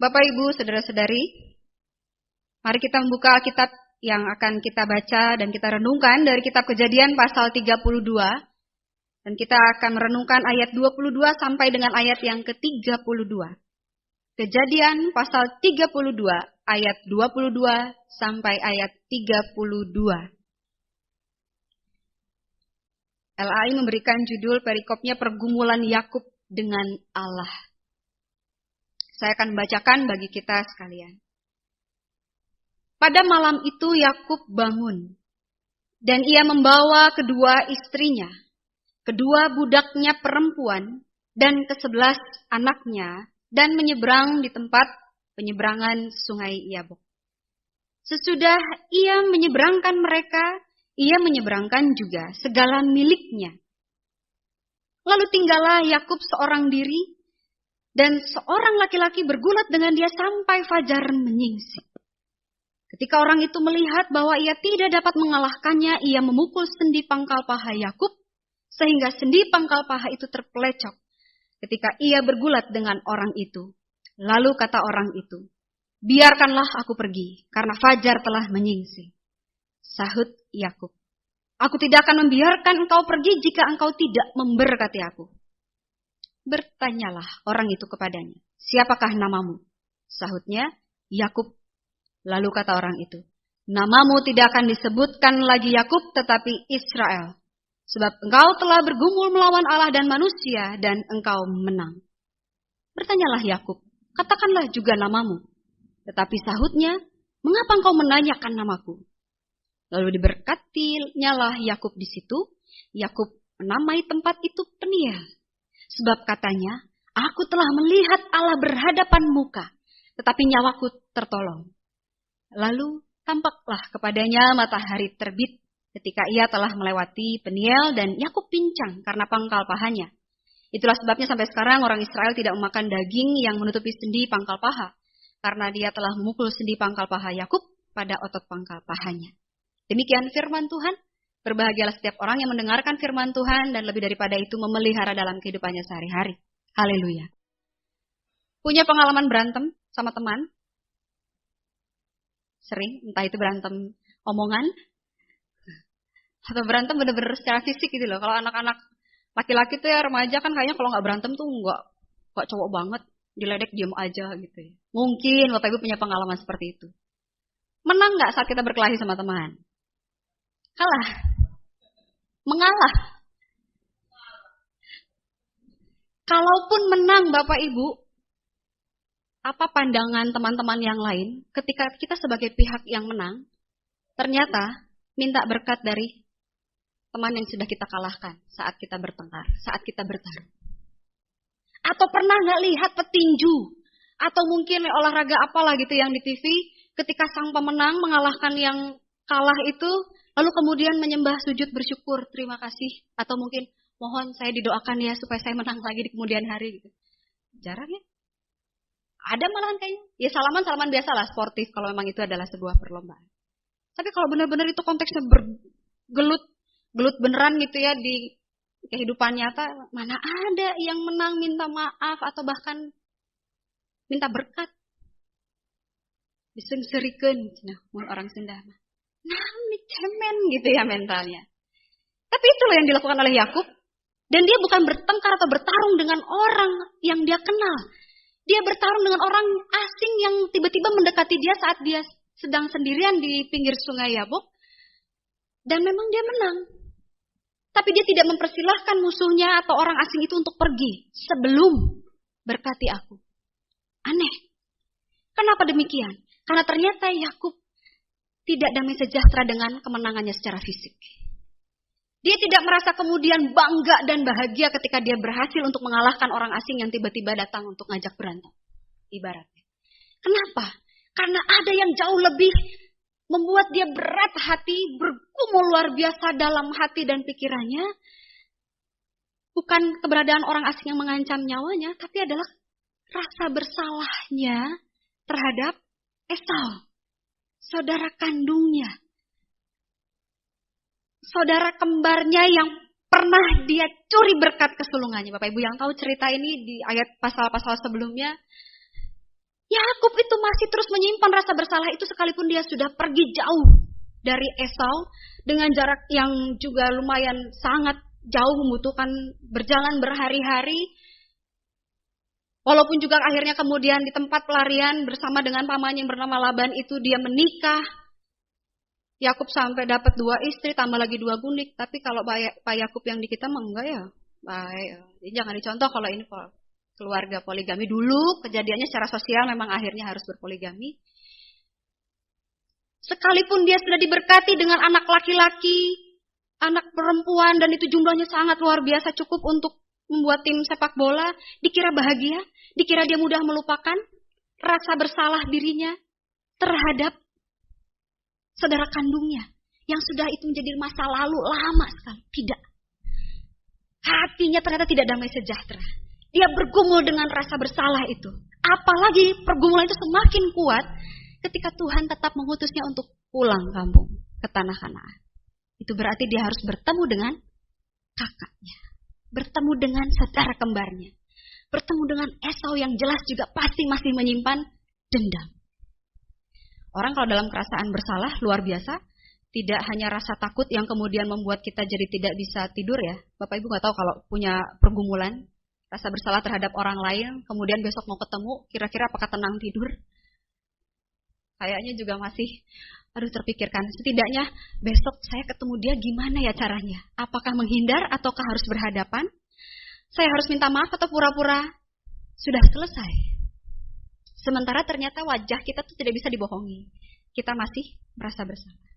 Bapak, Ibu, Saudara-saudari, mari kita membuka Alkitab yang akan kita baca dan kita renungkan dari kitab Kejadian pasal 32. Dan kita akan merenungkan ayat 22 sampai dengan ayat yang ke-32. Kejadian pasal 32 ayat 22 sampai ayat 32. LAI memberikan judul perikopnya pergumulan Yakub dengan Allah. Saya akan membacakan bagi kita sekalian. Pada malam itu Yakub bangun, dan ia membawa kedua istrinya, kedua budaknya perempuan, dan ke-11 anaknya, dan menyeberang di tempat penyeberangan sungai Yabok. Sesudah ia menyeberangkan mereka, ia menyeberangkan juga segala miliknya. Lalu tinggallah Yakub seorang diri, dan seorang laki-laki bergulat dengan dia sampai fajar menyingsing. Ketika orang itu melihat bahwa ia tidak dapat mengalahkannya, ia memukul sendi pangkal paha Yakub, sehingga sendi pangkal paha itu terpelecok ketika ia bergulat dengan orang itu. Lalu kata orang itu, "Biarkanlah aku pergi, karena fajar telah menyingsing." Sahut Yakub, "Aku tidak akan membiarkan engkau pergi jika engkau tidak memberkati aku." Bertanyalah orang itu kepadanya, "Siapakah namamu?" Sahutnya, "Yakub." Lalu kata orang itu, "Namamu tidak akan disebutkan lagi Yakub, tetapi Israel. Sebab engkau telah bergumul melawan Allah dan manusia, dan engkau menang." Bertanyalah Yakub, "Katakanlah juga namamu." Tetapi sahutnya, "Mengapa engkau menanyakan namaku?" Lalu diberkatinyalah Yakub di situ. Yakub menamai tempat itu Peniel. Sebab katanya, "Aku telah melihat Allah berhadapan muka, tetapi nyawaku tertolong." Lalu tampaklah kepadanya matahari terbit ketika ia telah melewati Peniel, dan Yakub pincang karena pangkal pahanya. Itulah sebabnya sampai sekarang orang Israel tidak memakan daging yang menutupi sendi pangkal paha, karena dia telah memukul sendi pangkal paha Yakub pada otot pangkal pahanya. Demikian firman Tuhan. Berbahagialah setiap orang yang mendengarkan firman Tuhan dan lebih daripada itu memelihara dalam kehidupannya sehari-hari. Haleluya. Punya pengalaman berantem sama teman? Sering, entah itu berantem omongan atau berantem benar-benar secara fisik gitu loh. Kalau anak-anak laki-laki tuh ya, remaja kan kayaknya kalau nggak berantem tuh nggak cowok banget, diledek diam aja gitu ya. Mungkin Bapak Ibu punya pengalaman seperti itu. Menang nggak saat kita berkelahi sama teman? Kalah. Mengalah. Kalaupun menang Bapak Ibu, apa pandangan teman-teman yang lain ketika kita sebagai pihak yang menang, ternyata minta berkat dari teman yang sudah kita kalahkan saat kita bertengkar, saat kita bertarung. Atau pernah nggak lihat petinju, atau mungkin olahraga apalah gitu yang di TV, ketika sang pemenang mengalahkan yang kalah itu, lalu kemudian menyembah sujud bersyukur, terima kasih. Atau mungkin mohon saya didoakan ya supaya saya menang lagi di kemudian hari gitu. Jarang ya. Ada malahan kayaknya. Ya salaman biasa lah, sportif kalau memang itu adalah sebuah perlombaan. Tapi kalau benar-benar itu konteksnya gelut beneran gitu ya di kehidupan nyata, mana ada yang menang minta maaf atau bahkan minta berkat. Disungserikan, nah orang Sunda mah. Nah, cemen gitu ya mentalnya. Tapi itulah yang dilakukan oleh Yakub. Dan dia bukan bertengkar atau bertarung dengan orang yang dia kenal. Dia bertarung dengan orang asing yang tiba-tiba mendekati dia saat dia sedang sendirian di pinggir sungai Yabok. Dan memang dia menang. Tapi dia tidak mempersilahkan musuhnya atau orang asing itu untuk pergi sebelum berkati aku. Aneh. Kenapa demikian? Karena ternyata Yakub tidak damai sejahtera dengan kemenangannya secara fisik. Dia tidak merasa kemudian bangga dan bahagia ketika dia berhasil untuk mengalahkan orang asing yang tiba-tiba datang untuk ngajak berantem. Ibaratnya. Kenapa? Karena ada yang jauh lebih membuat dia berat hati, bergumul luar biasa dalam hati dan pikirannya. Bukan keberadaan orang asing yang mengancam nyawanya, tapi adalah rasa bersalahnya terhadap Esau. Saudara kandungnya, saudara kembarnya yang pernah dia curi berkat kesulungannya. Bapak Ibu yang tahu cerita ini di ayat pasal-pasal sebelumnya, Yakub itu masih terus menyimpan rasa bersalah itu sekalipun dia sudah pergi jauh dari Esau dengan jarak yang juga lumayan sangat jauh, membutuhkan berjalan berhari-hari. Walaupun juga akhirnya kemudian di tempat pelarian bersama dengan pamannya yang bernama Laban itu dia menikah. Yakub sampai dapat 2 istri tambah lagi 2 gundik. Tapi kalau Pak Yakub yang di kita mah enggak ya. Baik. Jadi jangan dicontoh kalau ini keluarga poligami. Dulu kejadiannya secara sosial memang akhirnya harus berpoligami. Sekalipun dia sudah diberkati dengan anak laki-laki, anak perempuan, dan itu jumlahnya sangat luar biasa cukup untuk membuat tim sepak bola, dikira bahagia, dikira dia mudah melupakan rasa bersalah dirinya terhadap saudara kandungnya yang sudah itu menjadi masa lalu lama sekali. Tidak. Hatinya ternyata tidak damai sejahtera. Dia bergumul dengan rasa bersalah itu. Apalagi pergumulan itu semakin kuat ketika Tuhan tetap mengutusnya untuk pulang kampung ke tanah Kanaan. Itu berarti dia harus bertemu dengan kakaknya. Bertemu dengan saudara kembarnya. Bertemu dengan Esau yang jelas juga pasti masih menyimpan dendam. Orang kalau dalam perasaan bersalah luar biasa. Tidak hanya rasa takut yang kemudian membuat kita jadi tidak bisa tidur ya. Bapak Ibu gak tahu kalau punya pergumulan. Rasa bersalah terhadap orang lain. Kemudian besok mau ketemu. Kira-kira apakah tenang tidur? Kayaknya juga masih terpikirkan. Setidaknya besok saya ketemu dia gimana ya caranya? Apakah menghindar ataukah harus berhadapan? Saya harus minta maaf atau pura-pura sudah selesai? Sementara ternyata wajah kita tuh tidak bisa dibohongi. Kita masih merasa bersalah.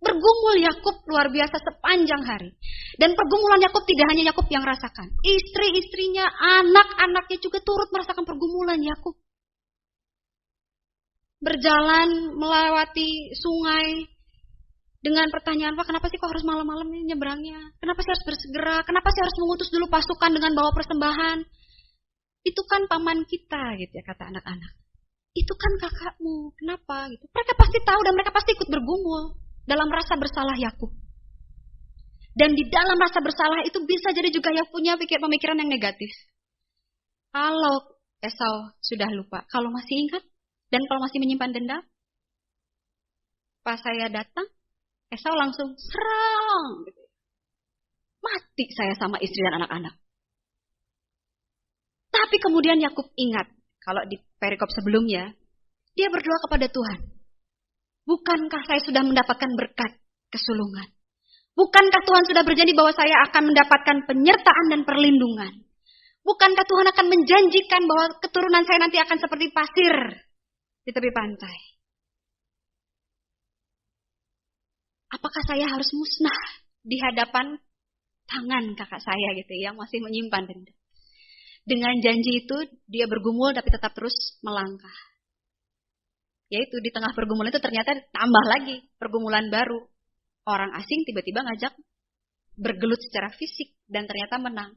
Bergumul Yakub luar biasa sepanjang hari. Dan pergumulan Yakub tidak hanya Yakub yang rasakan. Istri-istrinya, anak-anaknya juga turut merasakan pergumulan Yakub. Berjalan melewati sungai dengan pertanyaan, Pak, kenapa sih kok harus malam-malam ini nyebrangnya? Kenapa sih harus bersegera? Kenapa sih harus mengutus dulu pasukan dengan bawa persembahan? Itu kan paman kita, gitu ya kata anak-anak. Itu kan kakakmu, kenapa? Gitu. Mereka pasti tahu dan mereka pasti ikut bergumul dalam rasa bersalah Yakub. Dan di dalam rasa bersalah itu bisa jadi juga yang punya pemikiran yang negatif. Kalau Esau sudah lupa, kalau masih ingat, dan kalau masih menyimpan dendam, pas saya datang, Esau langsung serang. Mati saya sama istri dan anak-anak. Tapi kemudian Yakub ingat, kalau di perikop sebelumnya, dia berdoa kepada Tuhan. Bukankah saya sudah mendapatkan berkat kesulungan? Bukankah Tuhan sudah berjanji bahwa saya akan mendapatkan penyertaan dan perlindungan? Bukankah Tuhan akan menjanjikan bahwa keturunan saya nanti akan seperti pasir di tepi pantai? Apakah saya harus musnah di hadapan tangan kakak saya gitu yang masih menyimpan dendam? Dengan janji itu dia bergumul tapi tetap terus melangkah. Yaitu di tengah pergumulan itu ternyata tambah lagi pergumulan baru. Orang asing tiba-tiba ngajak bergelut secara fisik dan ternyata menang.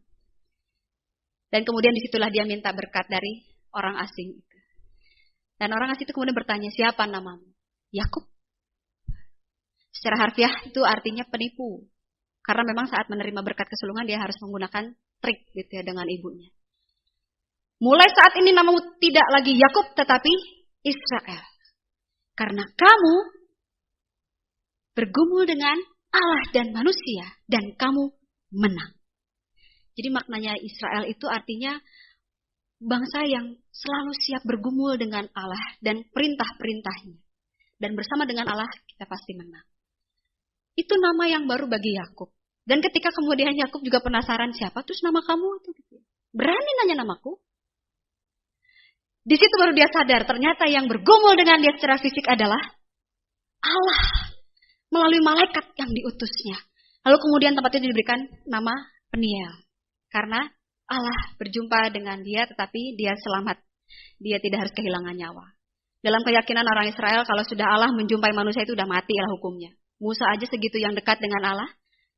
Dan kemudian disitulah dia minta berkat dari orang asing itu. Dan orang asing itu kemudian bertanya, siapa namamu? Yakub. Secara harfiah itu artinya penipu. Karena memang saat menerima berkat kesulungan dia harus menggunakan trik gitu ya dengan ibunya. Mulai saat ini namamu tidak lagi Yakub tetapi Israel. Karena kamu bergumul dengan Allah dan manusia dan kamu menang. Jadi maknanya Israel itu artinya bangsa yang selalu siap bergumul dengan Allah dan perintah-perintahnya. Dan bersama dengan Allah kita pasti menang. Itu nama yang baru bagi Yakub. Dan ketika kemudian Yakub juga penasaran siapa terus nama kamu itu gitu. Berani nanya namaku? Di situ baru dia sadar ternyata yang bergumul dengan dia secara fisik adalah Allah melalui malaikat yang diutusnya. Lalu kemudian tempat itu diberikan nama Peniel. Karena Allah berjumpa dengan dia tetapi dia selamat. Dia tidak harus kehilangan nyawa. Dalam keyakinan orang Israel kalau sudah Allah menjumpai manusia itu sudah mati lah hukumnya. Musa aja segitu yang dekat dengan Allah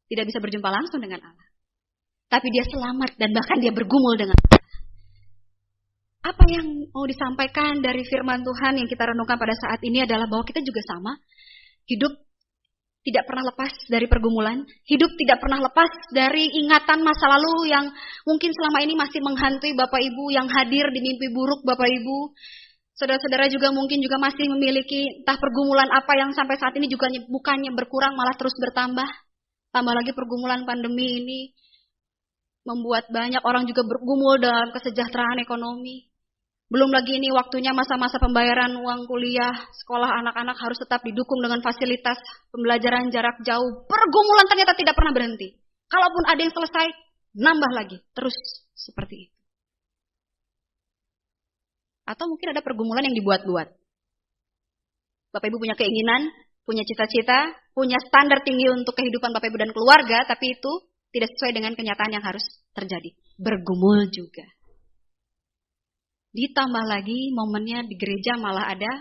tidak bisa berjumpa langsung dengan Allah. Tapi dia selamat dan bahkan dia bergumul dengan Allah. Apa yang mau disampaikan dari firman Tuhan yang kita renungkan pada saat ini adalah bahwa kita juga sama. Hidup tidak pernah lepas dari pergumulan. Hidup tidak pernah lepas dari ingatan masa lalu yang mungkin selama ini masih menghantui Bapak Ibu yang hadir di mimpi buruk Bapak Ibu. Saudara-saudara juga mungkin juga masih memiliki entah pergumulan apa yang sampai saat ini juga bukannya berkurang malah terus bertambah. Tambah lagi pergumulan pandemi ini membuat banyak orang juga bergumul dalam kesejahteraan ekonomi. Belum lagi ini waktunya masa-masa pembayaran uang kuliah, sekolah anak-anak harus tetap didukung dengan fasilitas pembelajaran jarak jauh. Pergumulan ternyata tidak pernah berhenti. Kalaupun ada yang selesai, nambah lagi. Terus seperti itu. Atau mungkin ada pergumulan yang dibuat-buat. Bapak Ibu punya keinginan, punya cita-cita, punya standar tinggi untuk kehidupan Bapak Ibu dan keluarga, tapi itu tidak sesuai dengan kenyataan yang harus terjadi. Bergumul juga. Ditambah lagi momennya di gereja malah ada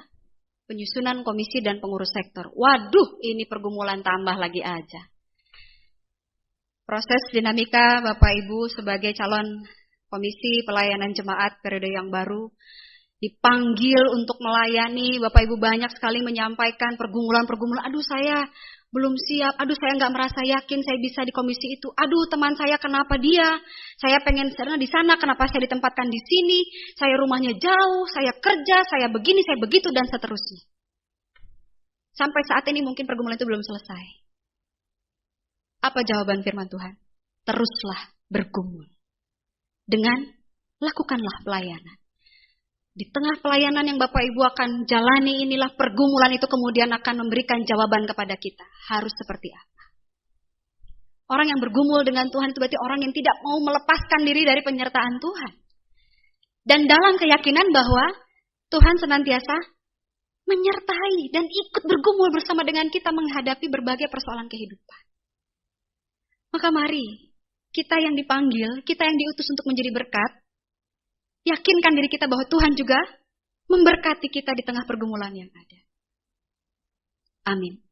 penyusunan komisi dan pengurus sektor. Waduh, ini pergumulan tambah lagi aja. Proses dinamika Bapak Ibu sebagai calon komisi pelayanan jemaat periode yang baru, dipanggil untuk melayani, Bapak Ibu banyak sekali menyampaikan pergumulan-pergumulan. Aduh saya belum siap, aduh saya nggak merasa yakin saya bisa di komisi itu. Aduh teman saya kenapa dia? Saya pengen sana di sana, kenapa saya ditempatkan di sini? Saya rumahnya jauh, saya kerja, saya begini, saya begitu dan seterusnya. Sampai saat ini mungkin pergumulan itu belum selesai. Apa jawaban firman Tuhan? Teruslah bergumul. Dengan lakukanlah pelayanan. Di tengah pelayanan yang Bapak Ibu akan jalani inilah pergumulan itu kemudian akan memberikan jawaban kepada kita. Harus seperti apa? Orang yang bergumul dengan Tuhan itu berarti orang yang tidak mau melepaskan diri dari penyertaan Tuhan. Dan dalam keyakinan bahwa Tuhan senantiasa menyertai dan ikut bergumul bersama dengan kita menghadapi berbagai persoalan kehidupan. Maka mari, kita yang dipanggil, kita yang diutus untuk menjadi berkat, yakinkan diri kita bahwa Tuhan juga memberkati kita di tengah pergumulan yang ada. Amin.